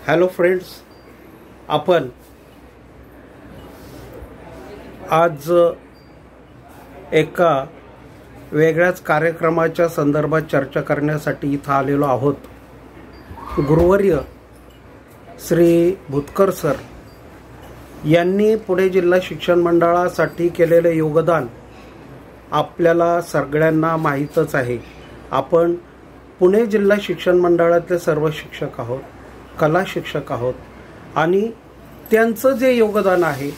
Hello friends, आपण आज एका वेगळ्याच कार्यक्रमाच्या संदर्भात चर्चा करण्यासाठी इथं आलेलो आहोत. गुरुवर्य श्री भुतकर सर यांनी पुणे जिल्हा शिक्षण मंडळासाठी केलेले योगदान आपल्याला सगळ्यांना माहीतच आहे. आपण पुणे जिल्हा शिक्षण मंडळातले सर्व शिक्षक आहोत, कला शिक्षक आहोत आणि त्यांचं जे योगदान आहे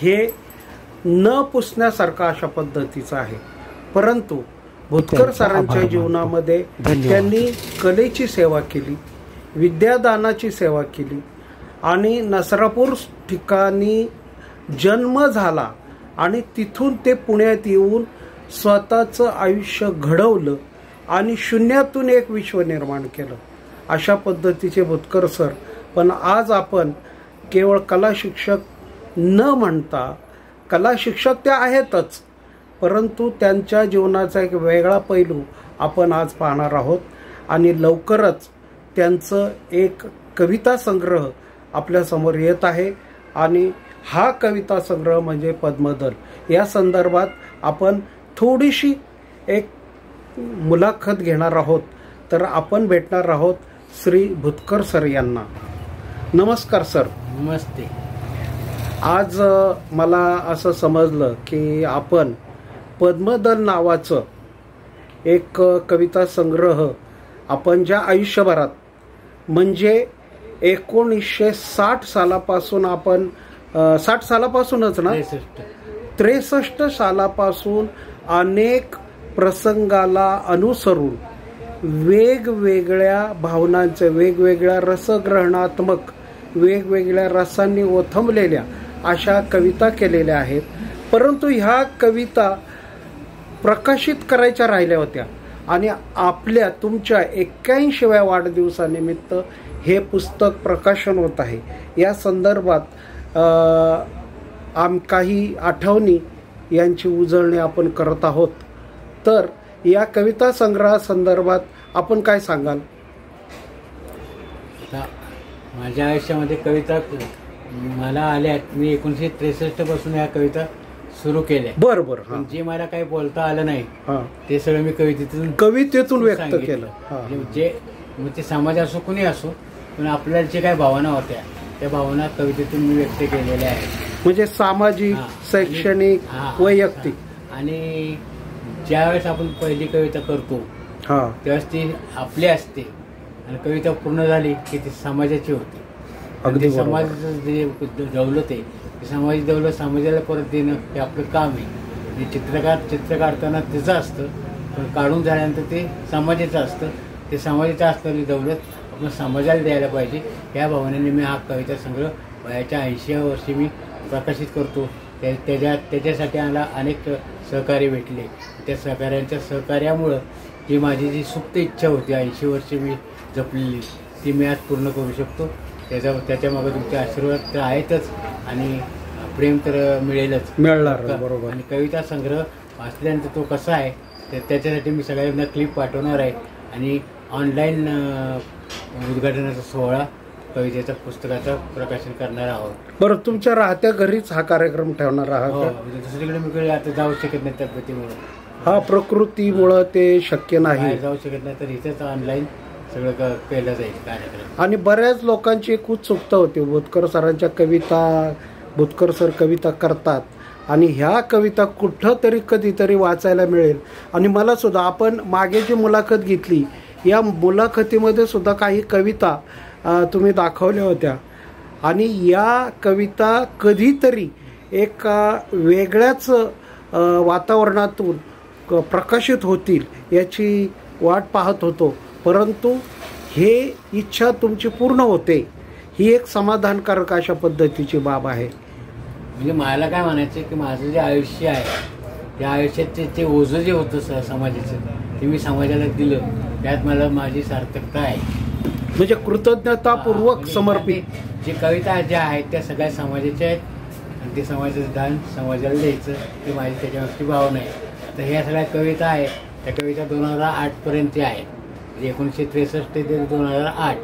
हे न पुसण्यासारखं अशा पद्धतीचं आहे. परंतु भुतकर सरांच्या जीवनामध्ये त्यांनी कलेची सेवा केली, विद्यादानाची सेवा केली आणि नसरापूर ठिकाणी जन्म झाला आणि तिथून ते पुण्यात येऊन स्वतःचं आयुष्य घडवलं आणि शून्यातून एक विश्व निर्माण केलं. अशा पद्धतीचे भुतकर सर. पण आज आपण केवळ कला शिक्षक न म्हणता, कला शिक्षक ते आहेतच, परंतु त्यांच्या जीवनाचा एक वेगळा पैलू आपण आज पाहणार आहोत. आणि लवकरच त्यांचं एक कविता संग्रह आपल्यासमोर येत आहे आणि हा कविता संग्रह म्हणजे पद्मदल. या संदर्भात आपण थोडीशी एक मुलाखत घेणार आहोत. तर आपण भेटणार आहोत श्री भुतकर सर यांना. नमस्कार सर. नमस्ते. आज मला असं समजलं की आपण पद्मदल नावाचं एक कविता संग्रह आपण ज्या आयुष्यभरात म्हणजे 1960 सालापासून आपण 60 सालापासूनच ना 63 सालापासून अनेक प्रसंगाला अनुसरून वेगवेगळ्या भावनांचे, वेगवेगळ्या रसग्रहणात्मक, वेगवेगळ्या रसांनी ओथंबलेल्या अशा कविता केलेल्या आहेत. परंतु ह्या कविता प्रकाशित करायच्या राहिल्या होत्या आणि आपल्या तुमच्या 81व्या वाढदिवसानिमित्त हे पुस्तक प्रकाशन होत आहे. या संदर्भात काही आठवणी यांची उजळणी आपण करत आहोत. तर या कविता संग्रहासंदर्भात आपण काय सांगाल? माझ्या आयुष्यामध्ये कविता मला आल्या. मी 1963 पासून या कविता सुरू केल्या. बरोबर. जे मला काही बोलता आलं नाही ते सगळं मी कवितेतून व्यक्त केलं. जे मग ते समाज असो कुणी असो, पण आपल्याला जे काही भावना होत्या त्या भावना कवितेतून मी व्यक्त केलेल्या आहेत. म्हणजे सामाजिक, शैक्षणिक, वैयक्तिक. आणि ज्यावेळेस आपण पहिली कविता करतो त्यावेळेस ती आपली असते आणि कविता पूर्ण झाली की ती समाजाची होती. अगदी समाजाचं जे दौलत आहे ते समाज दौलत समाजाला परत देणं हे आपलं काम आहे. चित्र काढताना त्याचं असतं, पण काढून झाल्यानंतर ते समाजाचं असतं. ते समाजाचं असणारी दौलत आपण समाजाला द्यायला पाहिजे. या भावनेने मी हा कविता संग्रह वयाच्या 80व्या वर्षी मी प्रकाशित करतो. त्याच्यासाठी मला अनेक सहकार्य भेटले. त्या सहकार्यामुळं जी माझी जी सुप्त इच्छा होती 80 वर्षे मी जपलेली ती मी आज पूर्ण करू शकतो. त्याच्यामागे तुमचे आशीर्वाद तर आहेतच आणि प्रेम तर मिळणार. बरोबर. आणि कविता संग्रह वाचल्यानंतर तो कसा आहे त्याच्यासाठी मी सगळ्यांना क्लिप पाठवणार आहे आणि ऑनलाईन उद्घाटनाचा सोहळा कवितेच्या पुस्तकाचं प्रकाशन करणार आहोत. बरं, तुमच्या राहत्या घरीच हा कार्यक्रम ठेवणार आहात? दुसरीकडे मी आता जाऊ शकत नाही तब्येतीमुळे. प्रकृतीमुळं ते शक्य नाही, जाऊ शकत नाही. तर इथेच ऑनलाईन सगळं केलं जाईल कार्यक्रम. आणि बऱ्याच लोकांची एक उत्सुकता होती. भुतकर सरांच्या कविता, भुतकर सर कविता करतात आणि ह्या कविता कुठंतरी कधीतरी वाचायला मिळेल. आणि मला सुद्धा, आपण मागे जी मुलाखत घेतली या मुलाखतीमध्ये सुद्धा काही कविता तुम्ही दाखवल्या होत्या आणि या कविता कधीतरी एका वेगळ्याच वातावरणातून प्रकाशित होतील याची वाट पाहत होतो. परंतु हे इच्छा तुमची पूर्ण होते ही एक समाधानकारक अशा पद्धतीची बाब आहे. म्हणजे मला काय म्हणायचं की माझं जे आयुष्य आहे त्या आयुष्यात ते ओझं जे होतं समाजाचं ते मी समाजाला दिलं. त्यात मला माझी सार्थकता आहे. म्हणजे कृतज्ञतापूर्वक समर्पित जे कविता ज्या आहेत त्या सगळ्या समाजाच्या आहेत आणि ते समाजाचं दान समाजाला द्यायचं ही माझी त्याच्यावरची भावना आहे. तर ह्या सगळ्या कविता आहेत त्या कविता 2008 पर्यंत आहेत. 1963 ते 2008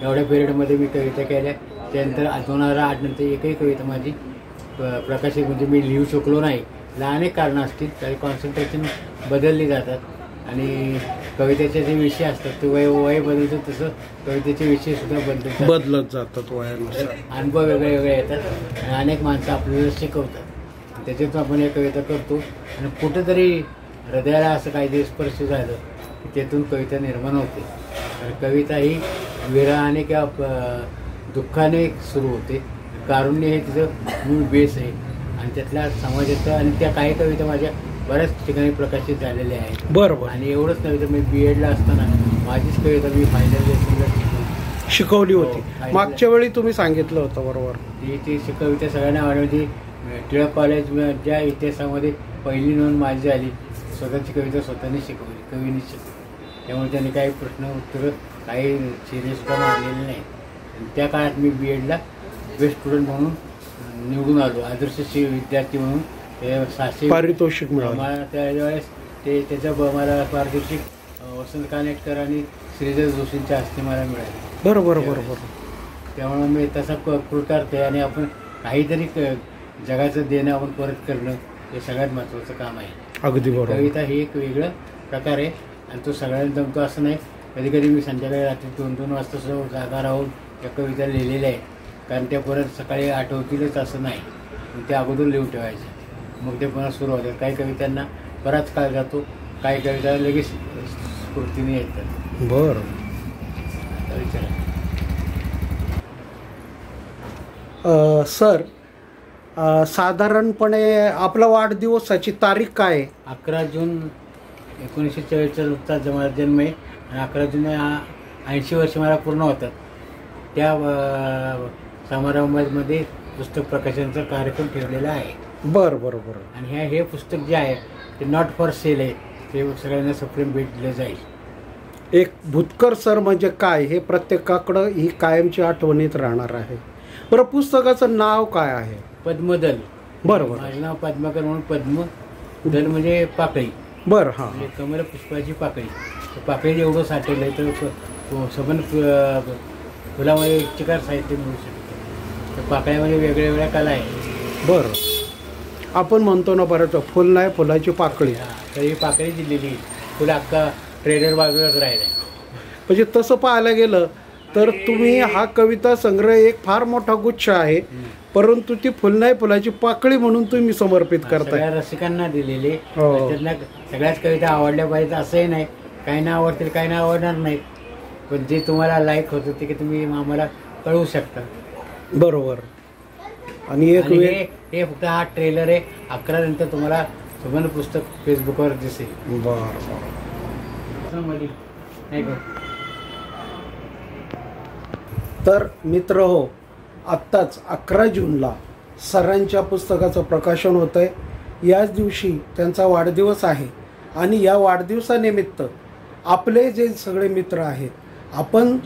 एवढ्या पिरियडमध्ये मी कविता केल्या. त्यानंतर 2008 नंतर एकही कविता माझी प्रकाशित म्हणजे मी लिहू शकलो नाही. अनेक कारणं असतील, काही कॉन्सन्ट्रेशन बदलली जातात आणि कवितेचे जे विषय असतात ते वय बदलतं तसं कवितेचे विषयसुद्धा बदलत जातात वयानुसार. अनुभव वेगळे वेगळे येतात आणि अनेक माणसं आपल्याला शिकवतात. त्याच्यातून आपण एक कविता करतो आणि कुठंतरी हृदयाला असं काही स्पर्श झालं की त्यातून कविता निर्माण होते. आणि कविता ही विरहाने किंवा दुःखाने सुरू होते. कारुण्य हे तिचं मूळ बेस आहे आणि त्यातल्या समाजाचं आणि त्या काही कविता माझ्या बऱ्याच ठिकाणी प्रकाशित झालेल्या आहेत. बरोबर. आणि एवढंच नव्हे तर मी BEdला असताना माझीच कविता मी फायनल इयरला शिकवली होती. मागच्या वेळी तुम्ही सांगितलं होतं. बरोबर. ती कविता सगळ्यांना आवडली. टिळक कॉलेज ज्या इतिहासामध्ये पहिली नोंद माझी झाली. स्वतःची कविता स्वतःने शिकवली, कवीने शिकवली. त्यामुळे त्यांनी काही प्रश्न उत्तरं काही सिरियससुद्धा मारलेले नाही. त्या काळात मी BEdला बेस्ट स्टुडंट म्हणून निवडून आलो. आदर्श विद्यार्थी म्हणून ते 600 पारितोषिक मिळालं. त्यावेळेस त्याचं मला पारितोषिक वसंत कानेटकर आणि श्रीधर जोशींच्या हस्ते मला मिळाले. बरोबर बरोबर. त्यामुळे मी तसा कृतार्थ आहे आणि आपण काहीतरी जगाचं देणं आपण परत करणं हे सगळ्यात महत्त्वाचं काम आहे. अगदी बरोबर. कविता ही एक वेगळं प्रकार आहे आणि तो सगळ्यांना जमतो असं नाही. कधी कधी मी संध्याकाळी रात्री 2-2 वाजता सुद्धा जागा राहून त्या कविता लिहिलेल्या आहेत. कारण त्या परत सकाळी आठवतीलच असं नाही. त्या अगोदर लिहून ठेवायचे, मग ते पुन्हा सुरू होतात. काही कवितांना बराच काळ जातो, काही कविता लगेच स्फूर्तीने येतात. बरं. सर, साधारणपणे आपला वाढदिवसाची तारीख काय आहे? 11 जून 1944चा माझा जन्म आहे आणि 11 जून 80 वर्ष मला पूर्ण होतात. त्या समारंभामध्ये पुस्तक प्रकाशनाचा कार्यक्रम ठेवलेला आहे. बरं बरं बरं. आणि हे पुस्तक जे आहे ते नॉट फॉर सेल आहे. ते सगळ्यांना सप्रेम भेट दिलं जाईल. एक भुतकर सर म्हणजे काय हे प्रत्येकाकडं ही कायमची आठवणीत राहणार आहे. बरं, पुस्तकाचं नाव काय आहे? पद्मदल. बरोबर. माझं नाव पद्माकर म्हणून पद्म दल म्हणजे पाकळी. बरं. हां. म्हणजे कमल पुष्पाची पाकळी. पाकळी एवढं साठवलं आहे तर सबन फुलामध्ये चिकार साहित्य मिळू शकतं. तर पाकळ्यामध्ये वेगळ्या वेगळ्या कला आहे. बरं. आपण म्हणतो ना बरंच फुल नाही, फुलाची पाकळी. तर ही पाकळी दिलेली फुलं अख्खा ट्रेडर बाजूलाच राहिला. म्हणजे तसं पाहायला गेलं तर तुम्ही हा कविता संग्रह एक फार मोठा गुच्छ आहे, परंतु ती फुल नाही फुलाची पाकळी म्हणून तुम्ही समर्पित करताय. सगळ्या रसिकांना दिलेले. त्यांना सगळ्याच कविता आवडल्या पाहिजेत असंही नाही. काही ना आवडतील, काही ना आवडणार नाहीत. पण जे तुम्हाला लाईक होतं ते की तुम्ही आम्हाला कळवू शकता. बरोबर. आणि हे फक्त हा ट्रेलर आहे. 11 नंतर तुम्हाला सुबन पुस्तक फेसबुकवर दिसेल. बरं. तर मित्र हो, आत्ताच 11 जूनला सरांच्या पुस्तकाचं प्रकाशन होतं आहे. याच दिवशी त्यांचा वाढदिवस आहे आणि या वाढदिवसानिमित्त आपले जे सगळे मित्र आहेत, आपण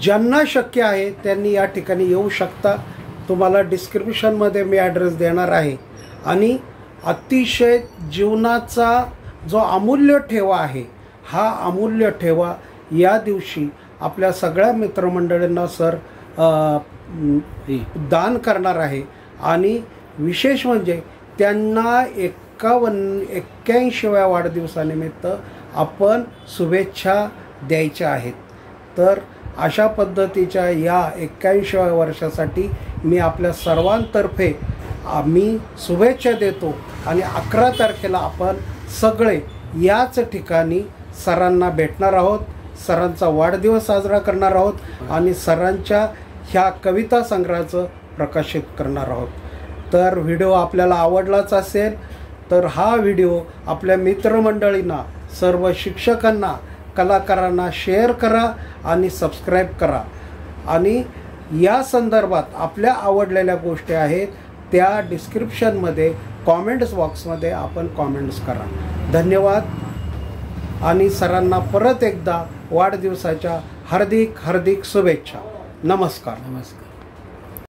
ज्यांना शक्य आहे त्यांनी या ठिकाणी येऊ शकता. तुम्हाला डिस्क्रिप्शनमध्ये मी ॲड्रेस देणार आहे. आणि अतिशय जीवनाचा जो अमूल्य ठेवा आहे, हा अमूल्य ठेवा या दिवशी आपल्या सगळ्या मित्रमंडळींना सर दान करणार आहे. आणि विशेष म्हणजे त्यांना 81व्या वाढदिवसानिमित्त आपण शुभेच्छा द्यायच्या आहेत. तर अशा पद्धतीच्या या 81व्या वर्षासाठी मी आपल्या सर्वांतर्फे मी शुभेच्छा देतो. आणि 11 तारखेला आपण सगळे याच ठिकाणी सरांना भेटणार आहोत, सरांचा वाढदिवस साजरा करणार आहोत आणि सरांच्या ह्या कविता संग्रहाचं प्रकाशित करणार आहोत. तर व्हिडिओ आपल्याला आवडलाच असेल तर हा व्हिडिओ आपल्या मित्रमंडळींना, सर्व शिक्षकांना, कलाकारांना शेअर करा आणि सबस्क्राईब करा. आणि या संदर्भात आपल्या आवडलेल्या गोष्टी आहेत त्या डिस्क्रिप्शनमध्ये कॉमेंट्स बॉक्समध्ये आपण कॉमेंट्स करा. धन्यवाद. आणि सरांना परत एकदा वाढदिवसाच्या हार्दिक हार्दिक शुभेच्छा. नमस्कार. नमस्कार.